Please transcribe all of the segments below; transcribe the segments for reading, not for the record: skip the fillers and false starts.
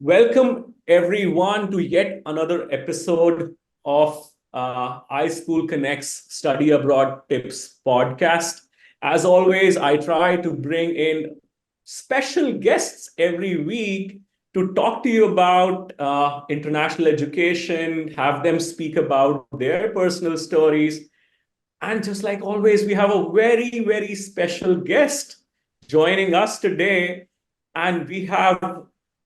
Welcome everyone to yet another episode of iSchool Connects Study Abroad Tips podcast. As always, I try to bring in special guests every week to talk to you about international education, have them speak about their personal stories. And just like always, we have a very, very special guest joining us today. And we have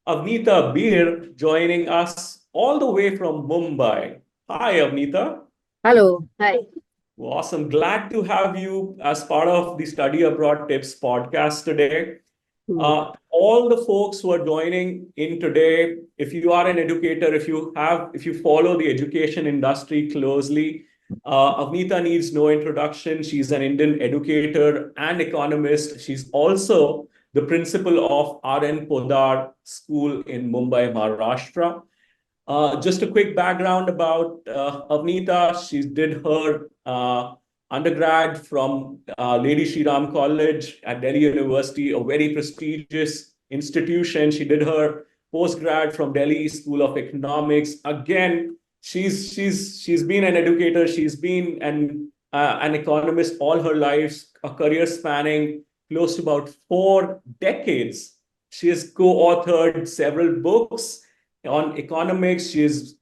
Avnita Bir joining us all the way from Mumbai. Hi, Avnita. Hello. Hi. Awesome. Glad to have you as part of the Study Abroad Tips podcast today. Hmm. All the folks who are joining in today, if you are an educator, if you follow the education industry closely, Avnita needs no introduction. She's an Indian educator and economist. She's also the principal of R.N. Podar School in Mumbai, Maharashtra. Just a quick background about Avnita. She did her undergrad from Lady Shri Ram College at Delhi University, a very prestigious institution. She did her postgrad from Delhi School of Economics. Again, she's been an educator. She's been an economist all her life, a career spanning close to about 4 decades. She has co-authored several books on economics. She's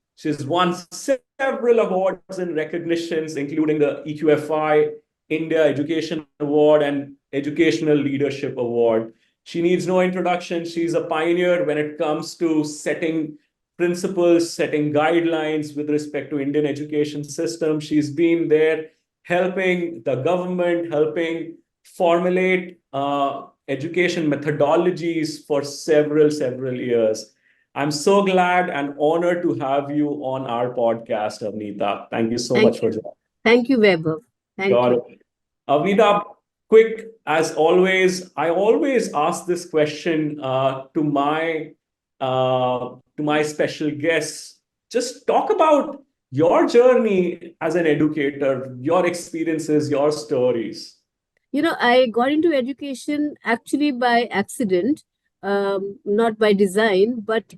won several awards and recognitions, including the EQFI India Education Award and Educational Leadership Award. She needs no introduction. She's a pioneer when it comes to setting principles, setting guidelines with respect to Indian education system. She's been there helping the government, helping formulate education methodologies for several years. I'm so glad and honored to have you on our podcast, Avnita. Thank you so much Thank for you. joining. Thank you, Vaibhav. Thank Got you. it. Avnita, quick as always. I always ask this question to my special guests. Just talk about your journey as an educator, your experiences, your stories. I got into education actually by accident, not by design. But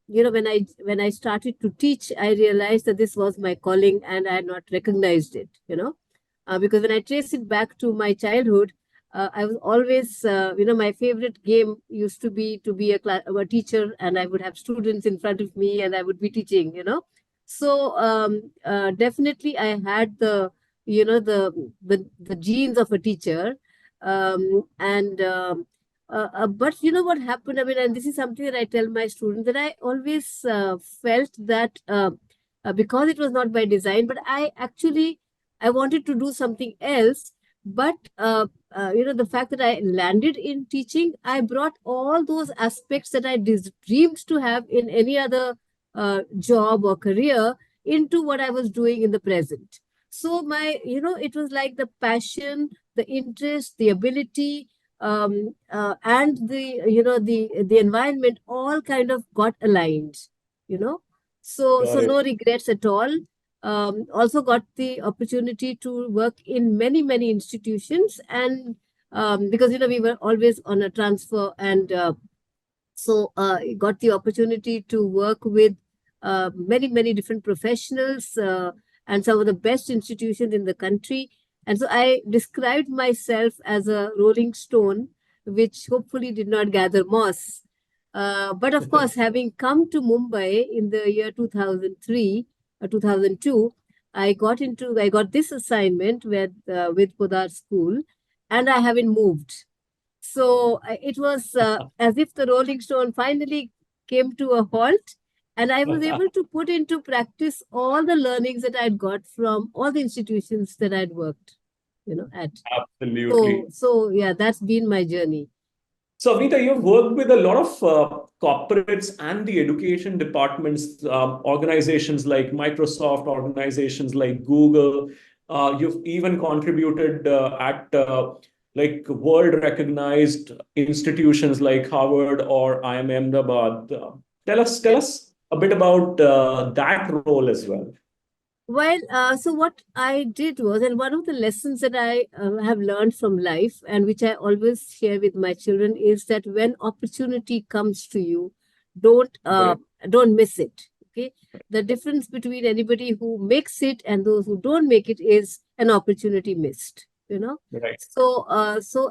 when I started to teach, I realized that this was my calling, and I had not recognized it. Because when I trace it back to my childhood, I was always, my favorite game used to be a teacher, and I would have students in front of me, and I would be teaching. So definitely, I had the genes of a teacher, and but what happened? I mean, and this is something that I tell my students, that I always felt that because it was not by design, but I wanted to do something else. But the fact that I landed in teaching, I brought all those aspects that I dreamed to have in any other job or career into what I was doing in the present. So it was like the passion, the interest, the ability, and the environment all kind of got aligned. You know, so Got no it. regrets at all. Also got the opportunity to work in many institutions, and because we were always on a transfer, and so got the opportunity to work with many different professionals, and some of the best institutions in the country. And so I described myself as a rolling stone, which hopefully did not gather moss. But of course, having come to Mumbai in the year 2003 or 2002, I got this assignment with Podar School, and I haven't moved. So it was as if the Rolling Stone finally came to a halt, and I was able to put into practice all the learnings that I'd got from all the institutions that I'd worked, at. So, Absolutely. so yeah, that's been my journey. So, Avnita, you've worked with a lot of corporates and the education departments, organizations like Microsoft, organizations like Google. You've even contributed at like world recognized institutions like Harvard or IIM Ahmedabad. Tell us a bit about that role as well. Well, so what I did was, and one of the lessons that I have learned from life, and which I always share with my children, is that when opportunity comes to you, Right. don't miss it. Okay, the difference between anybody who makes it and those who don't make it is an opportunity missed. Right. So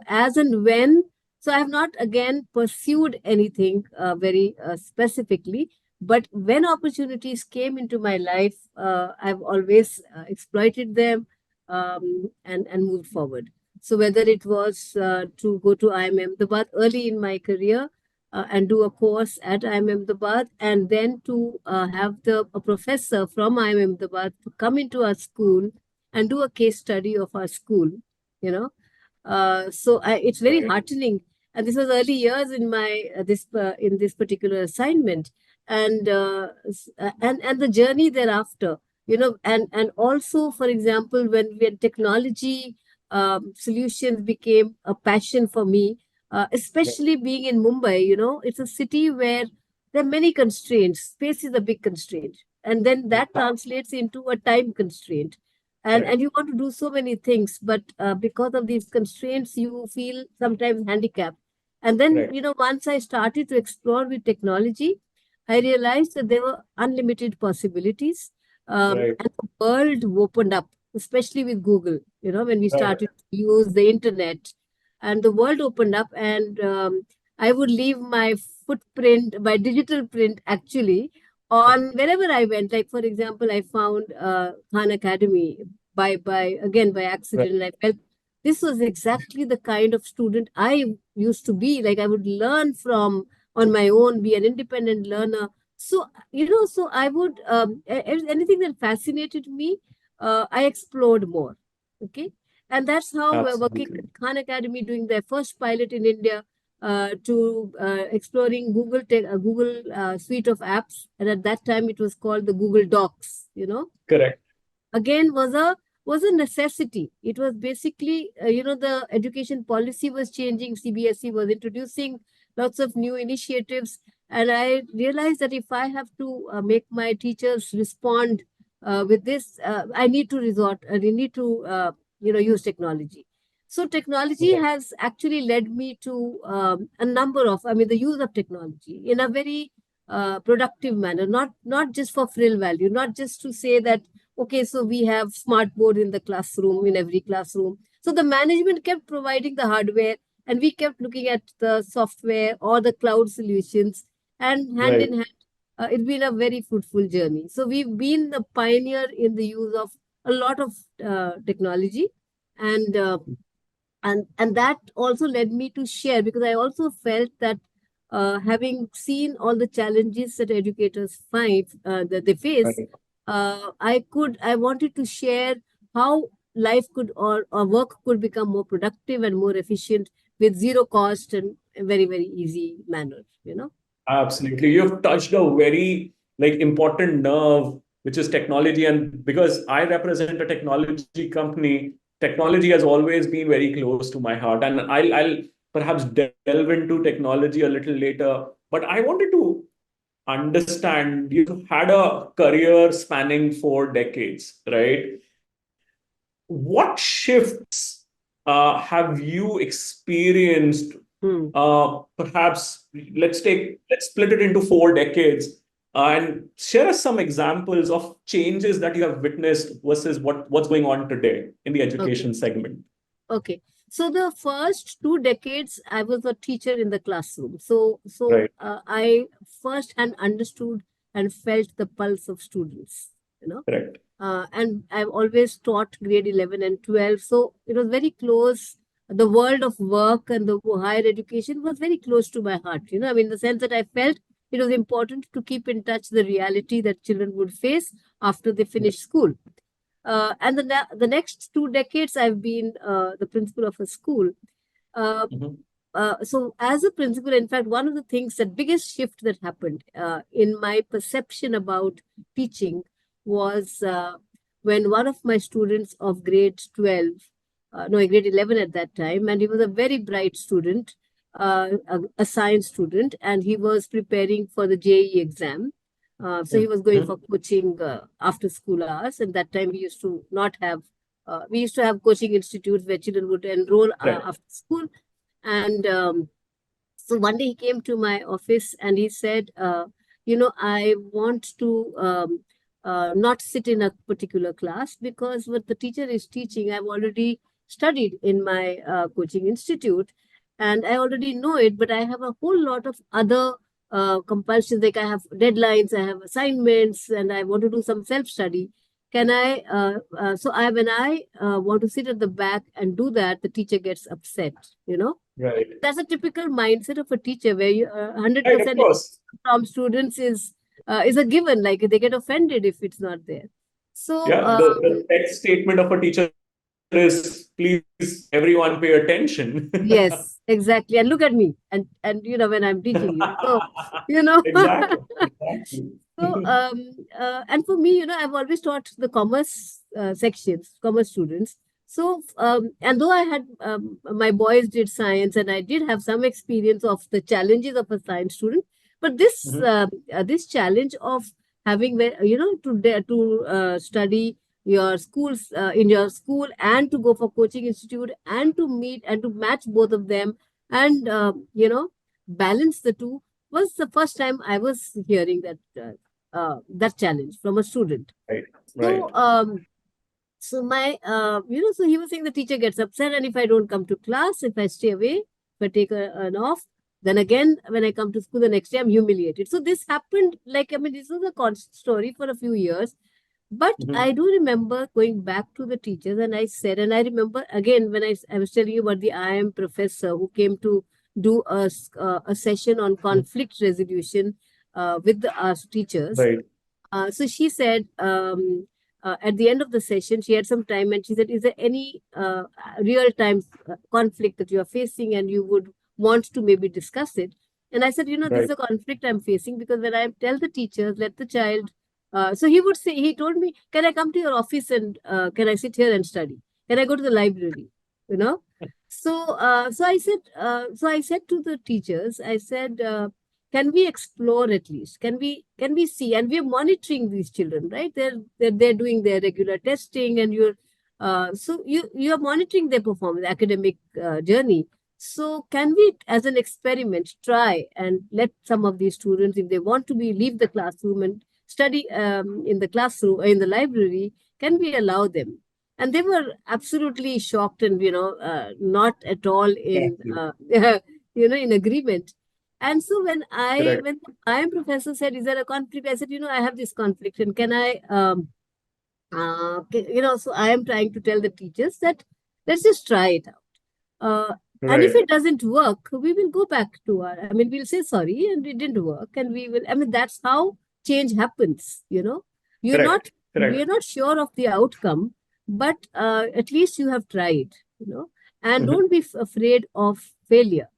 as and when, so I have not again pursued anything very specifically, but when opportunities came into my life, I've always exploited them, and moved forward. So whether it was to go to IIM Ahmedabad early in my career, and do a course at IIM Ahmedabad, and then to have a professor from IIM Ahmedabad to come into our school and do a case study of our school, you know. It's very Right. heartening. And this was early years in my in this particular assignment, and the journey thereafter, and also, for example, when technology solutions became a passion for me, Right. especially being in Mumbai. It's a city where there are many constraints. Space is a big constraint, and then that translates into a time constraint. And Correct. you want to do so many things, but because of these constraints, you feel sometimes handicapped. And then, Right. once I started to explore with technology, I realized that there were unlimited possibilities, Right. and the world opened up, especially with Google. When we Right. started to use the internet, and the world opened up, and I would leave my footprint, my digital print, actually, on wherever I went. Like, for example, I found Khan Academy by Right. accident. I felt this was exactly the kind of student I used to be. Like, I would learn from on my own, be an independent learner. So I would, anything that fascinated me, I explored more. Okay. And that's how we're working Absolutely. at Khan Academy, doing their first pilot in India, to exploring Google suite of apps. And at that time, it was called the Google Docs. Correct. Again, was a necessity. It was basically, the education policy was changing. CBSE was introducing lots of new initiatives, and I realized that if I have to make my teachers respond with this, I need to use technology. So technology Right. has actually led me to a number of, I mean, the use of technology in a very productive manner, not just for frill value, not just to say that, okay, so we have smart board in the classroom, in every classroom. So the management kept providing the hardware, and we kept looking at the software or the cloud solutions, and hand Right. in hand, it's been a very fruitful journey. So we've been the pioneer in the use of a lot of technology, and and that also led me to share, because I also felt that, having seen all the challenges that educators find that they face, Right. I wanted to share how life could, or work could become more productive and more efficient with zero cost and a very, very easy manner. Absolutely. You've touched a very important nerve, which is technology. And because I represent a technology company, technology has always been very close to my heart. And I'll perhaps delve into technology a little later. But I wanted to understand, you've had a career spanning 4 decades, right? What shifts have you experienced? Hmm. Perhaps let's split it into 4 decades, and share us some examples of changes that you have witnessed versus what's going on today in the Okay. education segment. Okay. So the first 2 decades, I was a teacher in the classroom. So Right. I first hand understood and felt the pulse of students. You know, Correct. and I've always taught grade 11 and 12. So it was very close. The world of work and the higher education was very close to my heart. I mean, the sense that I felt it was important to keep in touch the reality that children would face after they finish school. And the next 2 decades, I've been the principal of a school. Uh, Mhm. so as a principal, in fact, one of the things, that biggest shift that happened in my perception about teaching was when one of my students of grade 12, no, grade 11 at that time, and he was a very bright student, a science student, and he was preparing for the JEE exam. So he was going for Mhm. coaching after school hours, and that time we used to not have, we used to have coaching institutes where children would enroll Right. after school, and So one day he came to my office and he said, I want to not sit in a particular class because what the teacher is teaching, I've already studied in my coaching institute and I already know it, but I have a whole lot of other compulsions. Like I have deadlines, I have assignments, and I want to do some self-study. Can I, when I want to sit at the back and do that, the teacher gets upset, Right. That's a typical mindset of a teacher where you Right, of 100% course. from students is a given, like they get offended if it's not there. So Yeah, the text statement of a teacher is, please, everyone pay attention. yes, exactly. And look at me, and when I'm teaching you, so you know. Exactly. Exactly. So, and for me, I've always taught the commerce sections, commerce students. So, and though I had my boys did science, and I did have some experience of the challenges of a science student, but Mhm. this challenge of having, to study your schools in your school and to go for coaching institute and to meet and to match both of them and balance the two was the first time I was hearing that challenge from a student. Right, So, right, so my, so he was saying the teacher gets upset, and if I don't come to class, if I stay away, if I take an off, then again, when I come to school the next day, I'm humiliated. So this happened, this was a constant story for a few years. But Mhm. I do remember going back to the teachers, and I said, and I remember again when I was telling you about the IM professor who came to do a session on conflict resolution with our teachers. Right, So she said, at the end of the session, she had some time and she said, is there any real time conflict that you are facing and you would want to maybe discuss it? And I said, this is right, a conflict I'm facing because when I tell the teachers, let the child, so he would say, he told me, can I come to your office and can I sit here and study? Can I go to the library? You know? So I said to the teachers, I said, can we explore at least, can we see, and we're monitoring these children, right? They're doing their regular testing and you're monitoring their performance, academic journey. So can we as an experiment try and let some of these students, if they want to leave the classroom and study in the classroom or in the library, can we allow them? And they were absolutely shocked and not at all in exactly. in agreement. And so Correct. when the IM professor said, "Is there a conflict?" I said, "I have this conflict, and can I, so I am trying to tell the teachers that let's just try it out. And if Right. it doesn't work, we will go back to we'll say sorry, and it didn't work, and we will. That's how change happens. You're not, Correct. we are Correct. not sure of the outcome, but at least you have tried. And Mhm. don't be afraid of failure.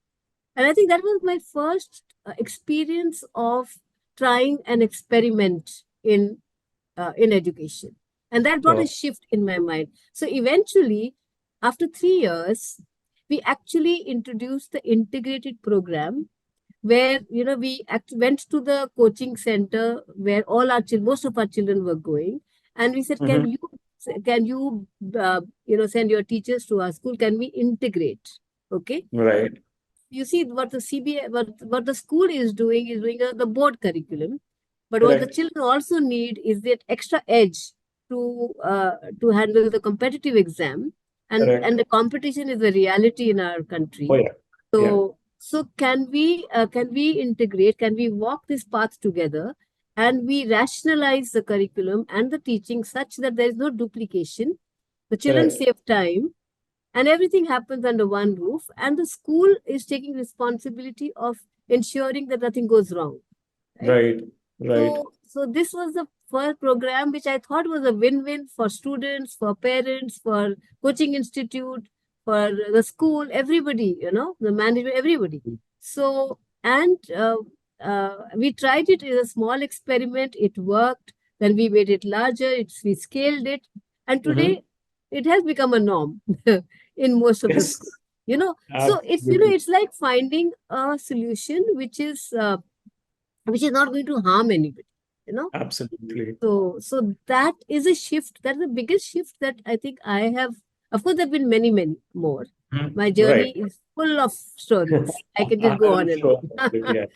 And I think that was my first experience of trying an experiment in education. And that brought a Wow. shift in my mind. So eventually, after 3 years, we actually introduced the integrated program where we went to the coaching center where most of our children were going, and we said, Mhm. can you send your teachers to our school? Can we integrate? Okay, Right. you see what the CBA, what the school is doing the board curriculum, but what the Correct. children also need is that extra edge to handle the competitive exam, Correct. and the competition is a reality in our Oh, country. yeah. Yeah. So can we integrate? Can we walk this path together? And we rationalize the curriculum and the teaching such that there is no duplication. The children Correct. save time and everything happens under one roof, and the school is taking responsibility of ensuring that nothing goes wrong, right? Right. Right. So this was the first program which I thought was a win-win for students, for parents, for coaching institute, for the school, everybody, the management, everybody. So, and we tried it as a small experiment. It worked. Then we made it larger. We scaled it, and Mhm. today it has become a norm in most of the Yes. schools. So it's Absolutely. it's like finding a solution which is not going to harm anybody. You know, Absolutely. so that is a shift. That's the biggest shift that I think I have. Of course, there have been many, many more. Mhm. My Right. journey is full of stories. I can just go on I'm and on. sure. Yeah.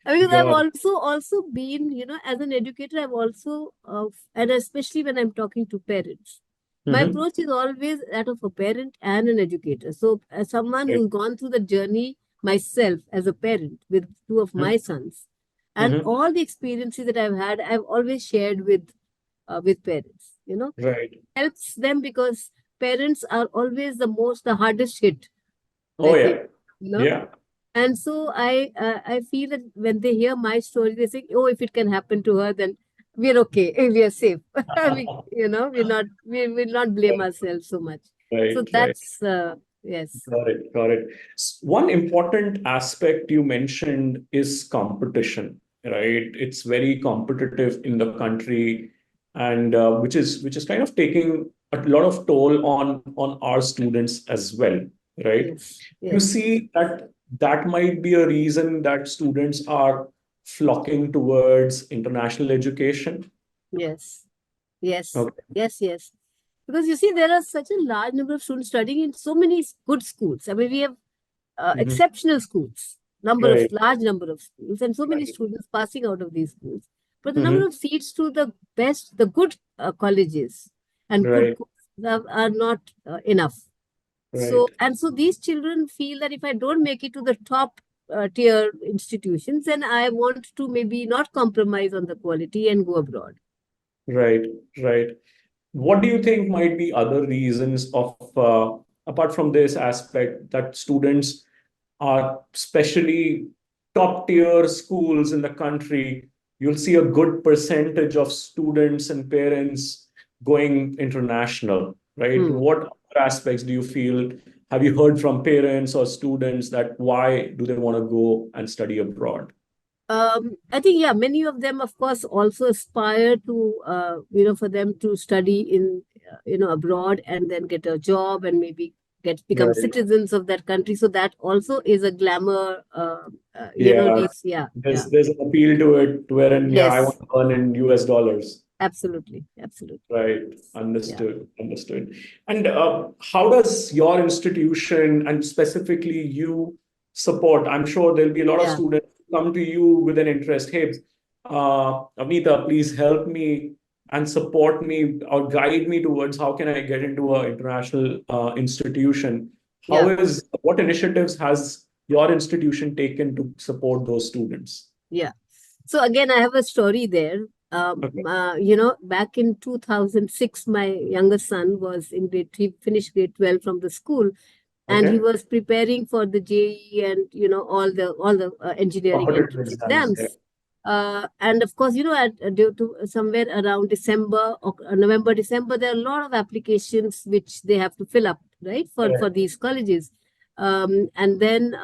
Because I've Got it. also been, as an educator, I've also, and especially when I'm talking to parents, my Mm-hmm. approach is always that of a parent and an educator. So, as someone Right. who's gone through the journey myself as a parent with two of my sons, and Mm-hmm. all the experiences that I've had, I've always shared with parents. Right. Helps them because parents are always the hardest hit Oh, by things. yeah. You know, Yeah. and so I feel that when they hear my story, they say, "Oh, if it can happen to her, then we're okay. We are safe. We will not blame ourselves so much." So Right. Right. that's yes, Got it. Got it. One important aspect you mentioned is competition, right? It's very competitive in the country, and which is kind of taking a lot of toll on our students as well, right? yes, You yes, see that that might be a reason that students are flocking towards international education. yes, yes, Okay. yes. Because you see, there are such a large number of students studying in so many good schools. I mean, we have Mhm. exceptional schools, Right. large number of schools, and so many Right. students passing out of these schools. But the number Mhm. of seats to the good colleges and good Right. courses are not enough. Right. So these children feel that if I don't make it to the top tier institutions, then I want to maybe not compromise on the quality and go abroad. Right. Right. What do you think might be other reasons of, apart from this aspect, that students are, especially top tier schools in the country, you'll see a good percentage of students and parents going international, right? Hmm. What other aspects do you feel? Have you heard from parents or students that why do they want to go and study abroad? I think, yeah, many of them, of course, also aspire to, for them to study abroad and then get a job and maybe become Right. citizens of that country. So that also is a glamour, Yeah. these, yeah, yeah. There's an appeal to it wherein, yeah, I want Yes, to earn in US dollars. absolutely, absolutely. Right. Yeah, Understood. Understood. And how does your institution and specifically you support? I'm sure there'll be a lot of yeah, students who come to you with an interest. Hey, Avnita, please help me and support me or guide me towards how can I get into an international institution? yeah, What initiatives has your institution taken to support those students? yeah. So again, I have a story there. Okay. Back in 2006, my youngest son was he finished grade 12 from the school, and he Okay. was preparing for the JEE and all the engineering Competitive entrance exams. Yeah. exams. And of course, due to somewhere around December or November, December, there are a lot of applications which they have to fill up, right, for Correct. these colleges. And then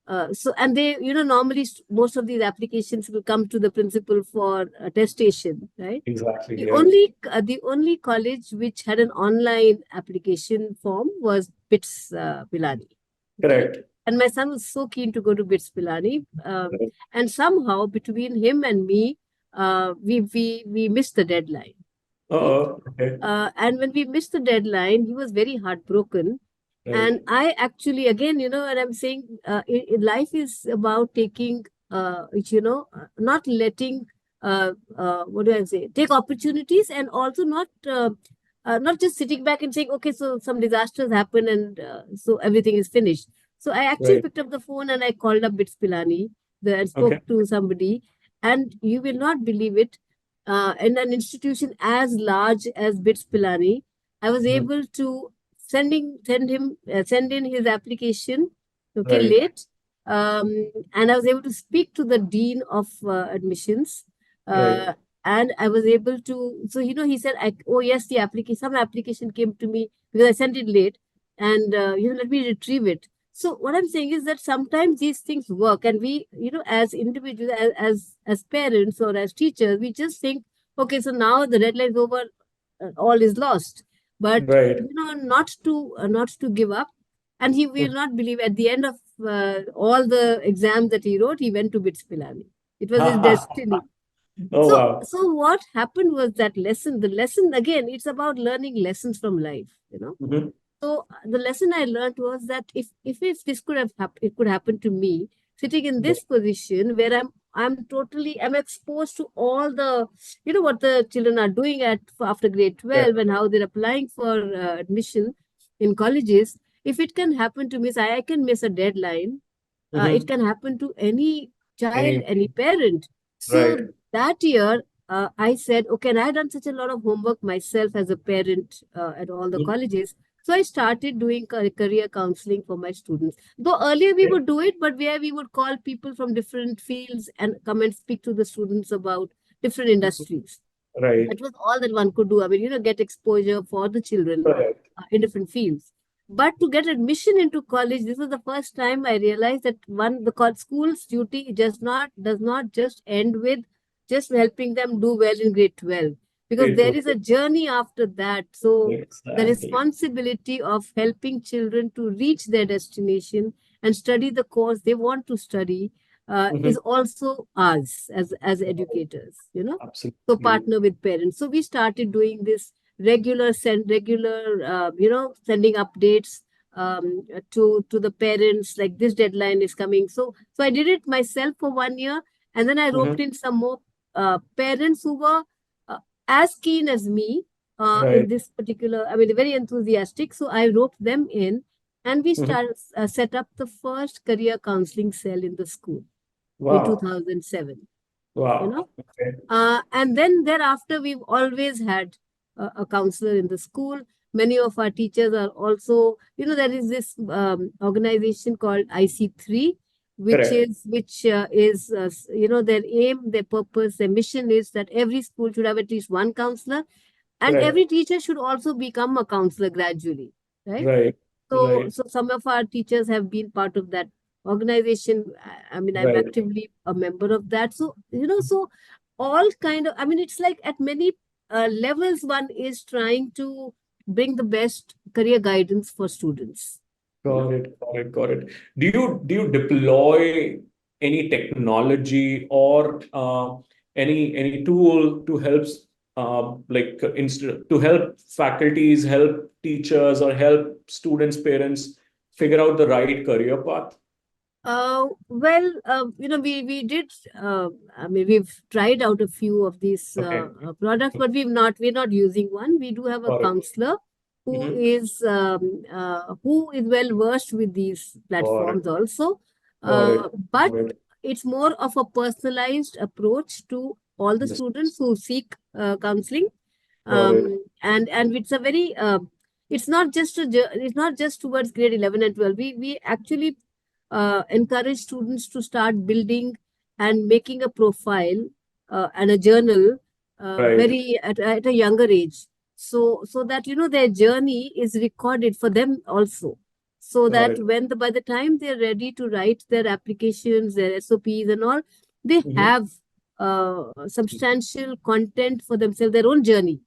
and they, normally most of these applications will come to the principal for attestation, right? Exactly. The Yeah. only college which had an online application form was BITS Pilani. Okay. Correct. And my son was so keen to go to BITS Pilani. Correct. And somehow between him and me, we missed the deadline. Okay. Okay. And when we missed the deadline, he was very heartbroken. And Right. I actually, again, and I'm saying life is about taking, not letting, what do I say, take opportunities, and also not just sitting back and saying, okay, so some disasters happen and so everything is finished. So I actually Right. picked up the phone and I called up BITS Pilani and spoke Okay. to somebody. And you will not believe it, in an institution as large as BITS Pilani, I was Mhm. able to send in his application, okay, Right. late, and I was able to speak to the dean of admissions, Right. uh, and I was able to. So he said, "Oh yes, the application. Some application came to me because I sent it late, and let me retrieve it." So what I'm saying is that sometimes these things work, and we, as individuals, as parents or as teachers, we just think, okay, so now the deadline is over, all is lost. But Right. not to give up. And he will not believe, at the end of all the exams that he wrote, he went to BITS Pilani. It was his destiny. Oh, So, wow. so what happened was that the lesson again, it's about learning lessons from life. Mhm. So the lesson I learned was that if this could have happened, it could happen to me, sitting in this position where I'm exposed to all the, what the children are doing after grade Yeah. 12 and how they're applying for admission in colleges. If it can happen to me, so I can miss a deadline. It can happen to any child, Any, any parent. right. So that year, I said, okay, and I had done such a lot of homework myself as a parent at all the colleges. So I started doing career counseling for my students. Though earlier we would do it, but where we would call people from different fields and come and speak to the students about different industries. Right. That was all that one could do. I mean, get exposure for the children Correct. in different fields. But to get admission into college, this was the first time I realized that the school's duty does not just end with just helping them do well in grade 12, because Great there to is a journey after that. So the exactly. responsibility of helping children to reach their destination and study the course they want to study is also ours as educators. So Absolutely. partner with parents. So we started doing this regular sending updates to the parents, like this deadline is coming. So I did it myself for 1 year, and then I roped in some more parents who were uh, as keen as me in Right. this particular, I mean, very enthusiastic. So I roped them in, and we set up the first career counseling cell in the school in Wow. 2007. Wow. Okay. And then thereafter, we've always had a counselor in the school. Many of our teachers are also, there is this organization called IC3, which Correct. is their aim, their purpose, their mission is that every school should have at least one counselor, and Correct. every teacher should also become a counselor gradually, right? Right. So, Right. so some of our teachers have been part of that organization. I mean, I'm Right. actively a member of that. So all kind of, I mean, it's like at many levels, one is trying to bring the best career guidance for students. Got it. Got it. Got it. Do you deploy any technology or any tool to help to help faculties, help teachers, or help students, parents figure out the right career path? We did. I mean, we've tried out a few of these Okay. products, but we're not using one. We do have a Got it. counselor Mm-hmm. who is well versed with these Got it. platforms also. Got it. But Got it. it's more of a personalized approach to all the Understood. students who seek counseling. Got it. And it's a very it's not just it's not just towards grade 11 and 12. We actually encourage students to start building and making a profile and a journal Right. very at a younger age, so that their journey is recorded for them also, so Got that it. by the time they're ready to write their applications, their SOPs and all, they Mm-hmm. have substantial content for themselves, their own journey.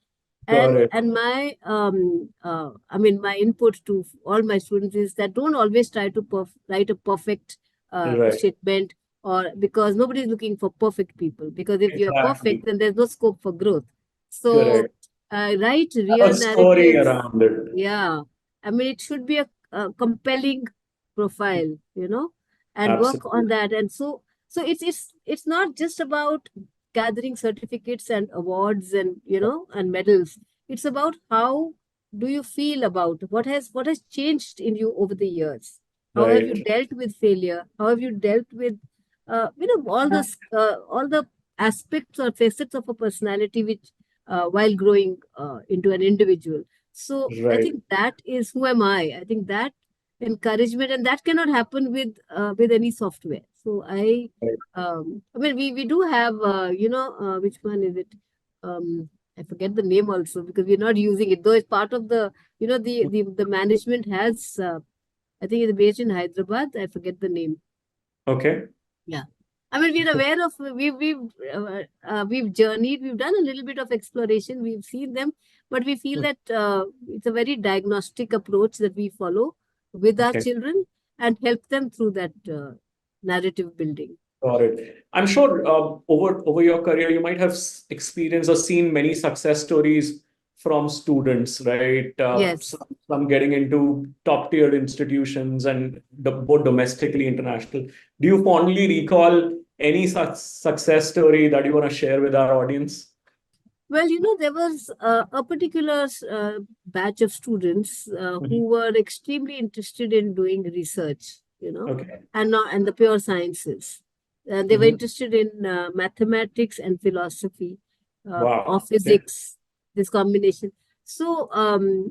Got it. And my I mean, my input to all my students is that don't always try to write a perfect Right. statement, or because nobody is looking for perfect people, because if you're perfect, Exactly. then there's no scope for growth. So Correct. write Have real a story narratives. around it. Yeah, I mean, it should be a compelling profile, and work on Absolutely. that. And so it's not just about gathering certificates and awards and and medals. It's about how do you feel about what has changed in you over the years. How have you Right. dealt with failure? How have you dealt with all the aspects or facets of a personality which while growing into an individual. So I Right. think that is who am I. I think that encouragement, and that cannot happen with any software. So Right. I mean, we do have which one is it? I forget the name also, because we're not using it, though it's part of the the management has I think it's based in Hyderabad. I forget the name. Okay. Yeah. I mean, we're aware of we've journeyed, we've done a little bit of exploration, we've seen them, but we feel that it's a very diagnostic approach that we follow with our Okay. children and help them through that narrative building. Got it. I'm sure over your career, you might have experienced or seen many success stories from students, right? Yes. Some getting into top tier institutions and both domestically, international. Do you fondly recall any such success story that you want to share with our audience? Well, there was a particular batch of students who were extremely interested in doing research, Okay. and the pure sciences. They were interested in mathematics and philosophy, or Wow. Okay. physics, this combination. So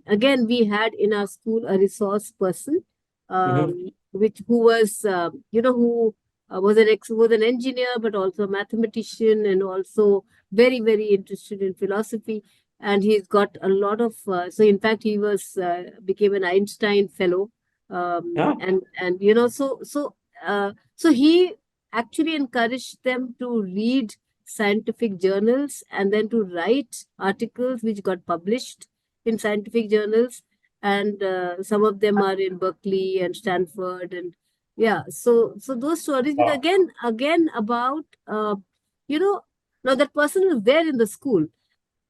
again, we had in our school a resource person, which who was was an engineer, but also a mathematician, and also very, very interested in philosophy. And he's got a lot of so in fact he was became an Einstein fellow. Yeah. And so he actually encouraged them to read scientific journals and then to write articles which got published in scientific journals. And some of them are in Berkeley and Stanford. And yeah, so those stories, because Wow. again about you know now that person was there in the school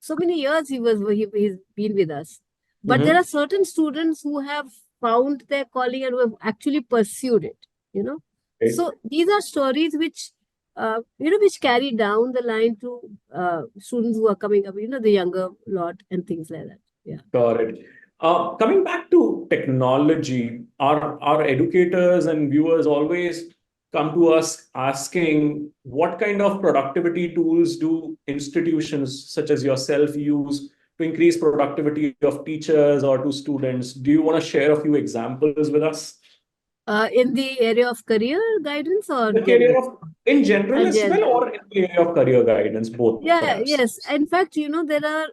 so many years. He's been with us. But there are certain students who have found their calling and who have actually pursued it, Right. so these are stories which which carry down the line to students who are coming up, the younger lot and things like that. Yeah. Got it. Coming back to technology, our educators and viewers always come to us asking what kind of productivity tools do institutions such as yourself use to increase productivity of teachers or to students? Do you want to share a few examples with us? In the area of career guidance or The career general? of in general And as well, general. or in the area of career guidance, both Yeah, perhaps. yes. In fact, there are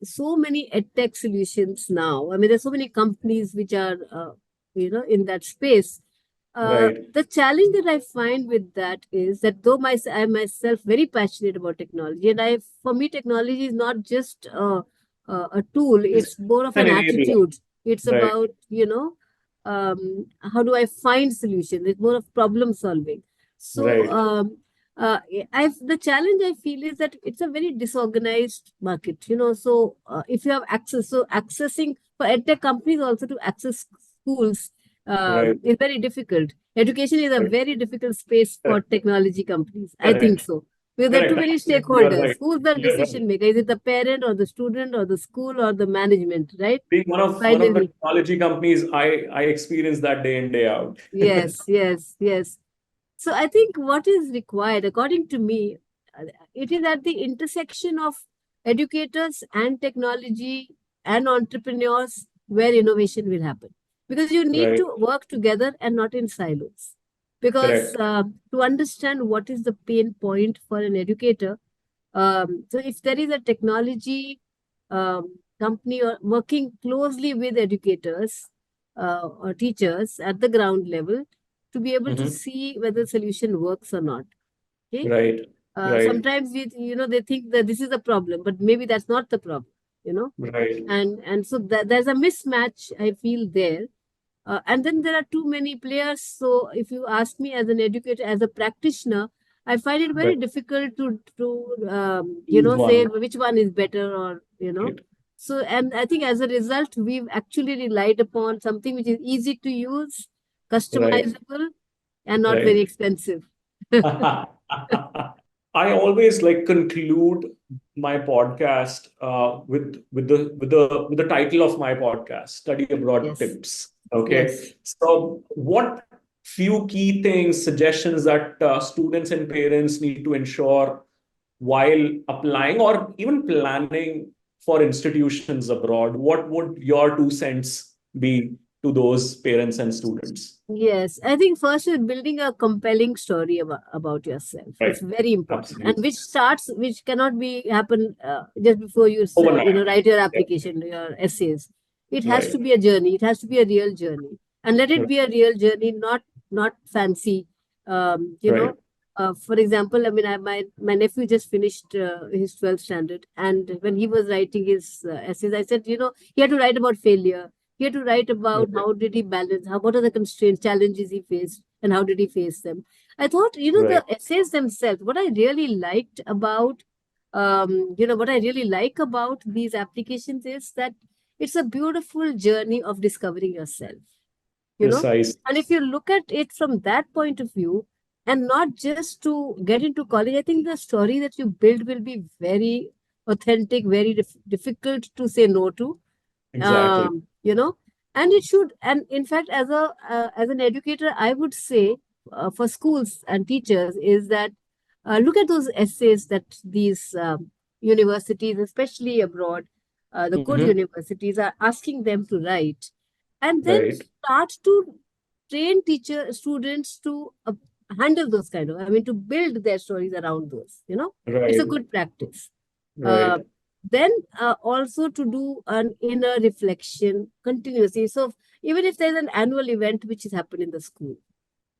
so many edtech solutions now. I mean, there's so many companies which are, in that space. Right. The challenge that I find with that is that though I'm myself very passionate about technology, and for me, technology is not just a tool; It's it's more of an an enabler. attitude. It's Right. about, how do I find solutions? It's more of problem solving. So, Right. uh, the challenge I feel is that it's a very disorganized market. So if you have access, so accessing for edtech companies also to access schools Right. is very difficult. Education is a Right. very difficult space for Correct. technology companies. I think Correct. so. Because there are too Correct. many Absolutely. You're stakeholders. right. Who's the You're right. decision maker? Is it the parent or the student or the school or the management, right? Being one of the Finally. technology companies, I experience that day in, day out. Yes, yes, yes. So I think what is required, according to me, it is at the intersection of educators and technology and entrepreneurs where innovation will happen. Because you need Right. to work together and not in silos. Because Correct. to understand what is the pain point for an educator, so if there is a technology company or working closely with educators or teachers at the ground level, to be able to Hmm. see whether the solution works or not. Okay. Right. Right. Sometimes they think that this is the problem, but maybe that's not the problem. Right. And so there's a mismatch I feel there. And then there are too many players. So if you ask me as an educator, as a practitioner, I find it very Right. difficult to Choose say one. which one is better, or. Right. So, and I think as a result, we've actually relied upon something which is easy to use, Right. customizable, and not very Right. expensive. I always like conclude my podcast with the title of my podcast, Study Abroad Yes, Tips. Okay. yes. So what few key things, suggestions that students and parents need to ensure while applying or even planning for institutions abroad? What would your 2 cents be to those parents and students? Yes, I think first is building a compelling story about yourself. Right. It's very important, and Absolutely. which cannot be happen just before you Overnight. write your Yeah. application, your essays. It has to Right. be a journey. It has to be a real journey, and let it Right. be a real journey, not fancy. Right. For example, I mean, my nephew just finished his 12th standard, and when he was writing his essays, I said, he had to write about failure. He had to write about Right. how did he balance, what are the constraints, challenges he faced, and how did he face them. I thought, Right. the essays themselves, what I really liked about what I really like about these applications is that it's a beautiful journey of discovering yourself, Precise. and if you look at it from that point of view, and not just to get into college, I think the story that you build will be very authentic, very difficult to say no to. Exactly. And it should, and in fact, as an educator, I would say, for schools and teachers, is that look at those essays that these universities, especially abroad, the good Mhm. universities, are asking them to write, and then Right. start to train students to handle those kind of, I mean, to build their stories around those. It's a Right. good practice. uh, Right. then also to do an inner reflection continuously. So even if there's an annual event which has happened in the school,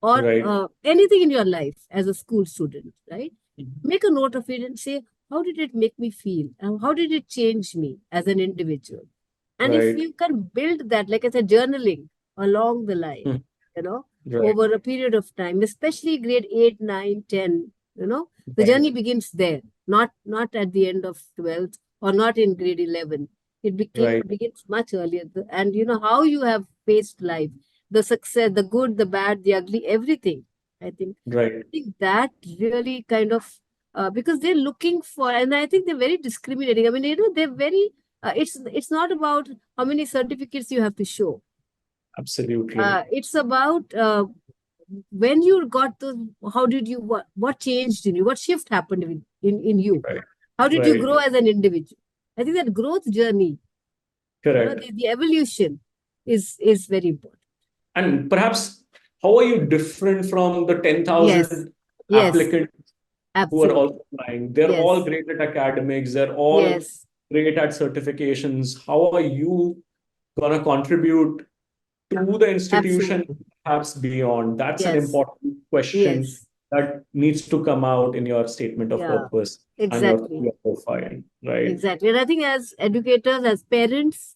or Right. anything in your life as a school student, right? Mhm. Make a note of it and say, how did it make me feel? And how did it change me as an individual? And if Right. you can build that, like I said, journaling along the line, Mhm. Right. over a period of time, especially grade 8, 9, 10, the Right. journey begins there, not at the end of 12th or not in grade 11. It Right. begins much earlier. And how you have faced life, the success, the good, the bad, the ugly, everything. I think Right. that really kind of, because they're looking for, and I think they're very discriminating. I mean, they're very, it's not about how many certificates you have to show. Absolutely. It's about when you got those, how did you, what changed in you? What shift happened in you? Right. How did you Right. grow as an individual? I think that growth journey, Correct. the evolution is very important. And perhaps how are you different from the Yes, 10,000 yes, applicants who are absolutely. also applying? They're all Yes, great at academics, they're all yes, great at certifications. How are you going to contribute to the institution, absolutely. perhaps beyond? That's an Yes, important question yes, that needs to come out in your statement of yeah, purpose and exactly. your profile, right? Exactly. And I think as educators, as parents,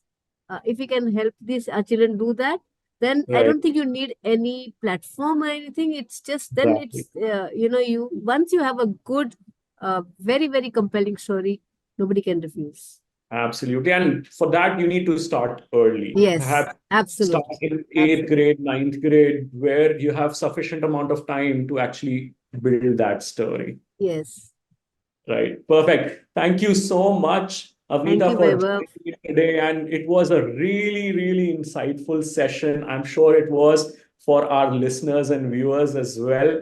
if we can help these our children do that, then I Right. don't think you need any platform or anything. It's just, then Exactly. it's, you once you have a good, very, very compelling story, nobody can refuse. Absolutely. And for that, you need to start early. Yes, Perhaps start absolutely. in eighth Absolutely. grade, ninth grade, where you have sufficient amount of time to actually build that story. Yes. Right. Perfect. Thank you so much, Thank Avnita, you, for Vaibhav. joining me today. And it was a really, really insightful session. I'm sure it was for our listeners and viewers as well.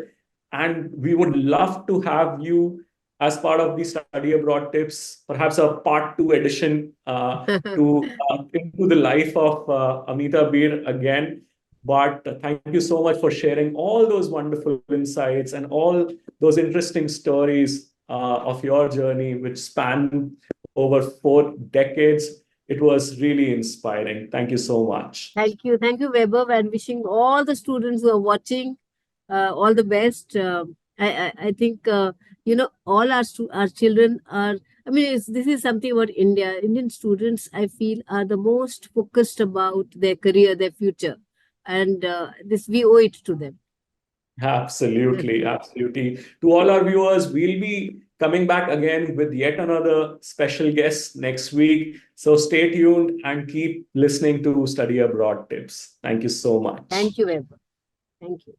And we would love to have you as part of the study abroad tips, perhaps a part two edition to into the life of Avnita Bir again. But thank you so much for sharing all those wonderful insights and all those interesting stories of your journey, which span over 4 decades. It was really inspiring. Thank you so much. Thank you. Thank you, Vaibhav, and wishing all the students who are watching all the best. I think, all our children are, I mean, this is something about India. Indian students, I feel, are the most focused about their career, their future. And this, we owe it to them. Absolutely, Definitely. absolutely. To all our viewers, we'll be coming back again with yet another special guest next week. So stay tuned and keep listening to Study Abroad Tips. Thank you so much. Thank you, Vaibhav. Thank you.